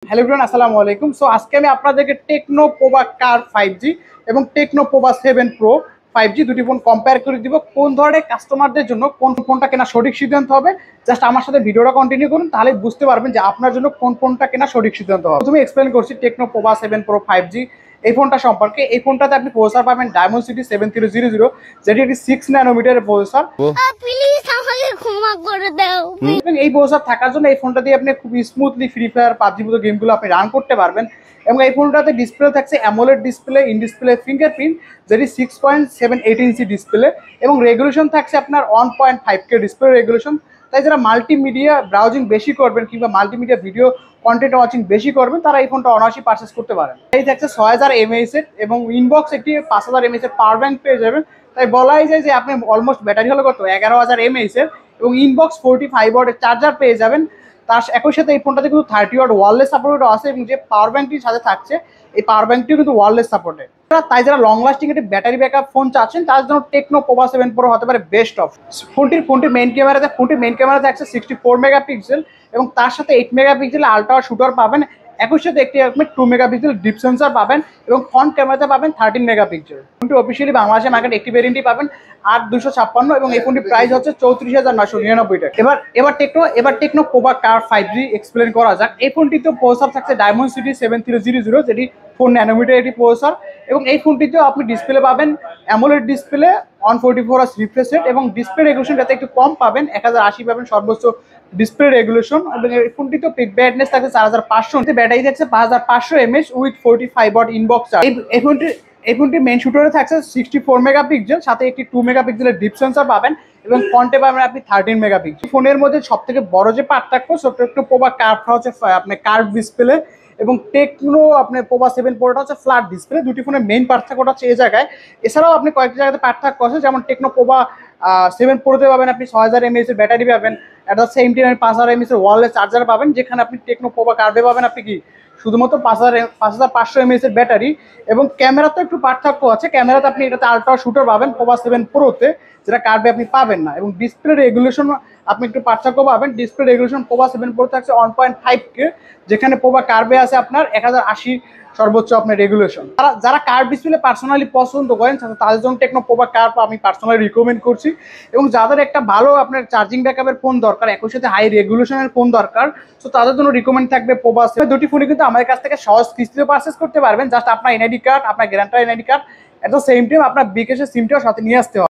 Hello everyone, আসসালামু আলাইকুম। So আজকে আমি আপনাদেরকে টেকনো পোভা কার 5G এবং টেকনো পোভা 7 প্রো 5G দুটি ফোন কম্পেয়ার করে দিব। কোন ধরনের কাস্টমারদের জন্য কোন ফোনটা কেনা সঠিক সিদ্ধান্ত হবে, জাস্ট আমার সাথে ভিডিওটা কন্টিনিউ করুন, তাহলে বুঝতে পারবেন যে আপনার জন্য কোন ফোনটা কেনা সঠিক সিদ্ধান্ত হবে। প্রথমে এক্সপ্লেন করছি টেকনো পোভা 7 প্রো 5G এই ফোনটা সম্পর্কে। এই ফোনটাতে আপনি প্রসেসর পাবেন ডায়মন্ডসিটি 7300, যেটি একটি 6 ন্যানোমিটারের প্রসেসর। এবং এই প্রসেসর থাকার জন্য এই ফোনটা দিয়ে আপনি খুব স্মুথলি ফ্রি ফায়ার, পাবজি মতো গেমগুলো আপনি রান করতে পারবেন। এবং এই ফোনটাতে ডিসপ্লে থাকছে AMOLED display, in display fingerprint, যেটি 6.78 ইঞ্চি ডিসপ্লে, এবং রেগুলেশন থাকছে আপনার 1.5K ডিসপ্লে রেগুলেশন। তাই যারা মাল্টিমিডিয়া ব্রাউজিং বেশি করবেন কিংবা মাল্টিমিডিয়া ভিডিও কন্টেন্ট ওয়াচিং বেশি করবেন, তারা এই ফোনটা অনায়াসে পারচেস করতে পারেন। এই থাকছে 6000 mAh এর এবং ইনবক্স একটি 5000 mAh এর পাওয়ার ব্যাংক পেয়ে যাবেন। তাই বলাই যায় যে আপনি অলমোস্ট ব্যাটারি হলো কত 11000 mAh এর এবং ইনবক্স 45 ওয়াটের চার্জার পেয়ে যাবেন। তার একই সাথে এই ফোনটাতে কিন্তু 30 ওয়াট ওয়্যারলেস সাপোর্টও আছে, এবং যে পাওয়ার ব্যাংকটির সাথে থাকছে এই পাওয়ার ব্যাংকটিও কিন্তু ওয়্যারলেস সাপোর্টেড। তাই যারা লং লাস্টিং একটি ব্যাটারি ব্যাকআপ ফোন চাচ্ছেন, তার জন্য টেকনো পোভা 7 প্রো হতে পারে বেস্ট অপশন। ফোনটির মেইন ক্যামেরাতে থাকছে 64 মেগাপিক্সেল, এবং তার সাথে 8 মেগাপিক্সেল আলট্রা শুটার পাবেন। একই সাথে একটি 2 মেগাপিক্সেল ডিপ সেন্সর পাবেন, এবং ফ্রন্ট ক্যামেরাতে পাবেন 13 মেগাপিক্সেল। ফোনটি অফিসিয়ালি বাংলাদেশে মার্কেট একটি ভেরিয়েন্টই পাবেন 8256, এবং এই ফোনটির প্রাইস হচ্ছে 34,999 টাকা। এবার টেকনো পোভা কার 5G এক্সপ্লেন করা যাক। এই ফোনটিতে প্রসেসর থাকছে ডায়মন্ডসিটি 7300, যেটি 4 ন্যানোমিটার একটি প্রসেসর, এবং এই ফোনটিতেও আপনি ডিসপ্লে পাবেন AMOLED display 144Hz refresh rate, এবং ডিসপ্লে রেগুলেশন যাতে একটু কম পাবেন, 1080 পাবেন সর্বোচ্চ ডিসপ্লে রেগুলেশন। এবং এই ফোনটিতে পিক ব্রাইটনেস থাকছে 4500, ব্যাটারি থাকছে 5500 mAh with 45 watt inbox charge. এই ফোনটির মেইন শুটারে থাকছে 64 মেগাপিক্সেল, সাথে একটি 2 মেগাপিক্সেলের ডিপ সেন্সর পাবেন, এবং ফ্রন্টে পাবেন আপনি 13 মেগাপিক্সেল। ফোনের মধ্যে সব থেকে বড় যে পার্থক্য, টেকনো পোভা কার্ভটা হচ্ছে আপনি কার্ভ ডিসপ্লে, এবং টেকনো আপনার পোভা 7 প্রোটা হচ্ছে ফ্ল্যাট ডিসপ্লে। দুটি ফোনের মেইন পার্থক্যটা হচ্ছে এই জায়গায়। এছাড়াও আপনি কয়েকটি জায়গাতে পার্থক্য আছে, যেমন টেকনো পোভা 7 প্রোতে পাবেন আপনি 6000 mAh এর ব্যাটারি পাবেন, at the same time 5000 mAh এর ওয়্যারলেস চার্জার পাবেন, যেখানে আপনি টেকনো পোভা কার্ভে পাবেন আপনি কি শুধুমাত্র 5500 mAh এর ব্যাটারি। এবং ক্যামেরাতে একটু পার্থক্য আছে, ক্যামেরাতে আপনি এটাতে আলট্রা শুটার পাবেন পোভা 7 প্রোতে, যেটা কার্ভে আপনি পাবেন না। এবং ডিসপ্লে রেগুলেশন আপনি একটু পার্থক্য পাবেন। ডিসপ্লে রেগুলেশন পোভা 7 প্রো থাকছে 1.5K, যেখানে পোভা কার্ভে আছে আপনার 1080 সর্বোচ্চ আপনার রেগুলেশন। যারা কার্ভ ডিসপ্লে পার্সোনালি পছন্দ করেন, তাদের জন্য টেকনো পোভা কার্ভ আমি পার্সোনালি রিকমেন্ড করছি। এবং যাদের একটা ভালো আপনার চার্জিং ব্যাকআপের ফোন দরকার, একই সাথে হাই রেগুলেশনের ফোন দরকার, তো তাদের জন্য রিকমেন্ড থাকবে পোভা 7। দুটি ফোনে কিন্তু আমাদের কাছ থেকে সহজ কিস্তিতে পারচেস করতে পারবেন। জাস্ট আপনার এনআইডি কার্ড, আপনার guarantor NID card, at the same time আপনার বিকাশের সিমটাও সাথে নিয়ে আসতে হবে।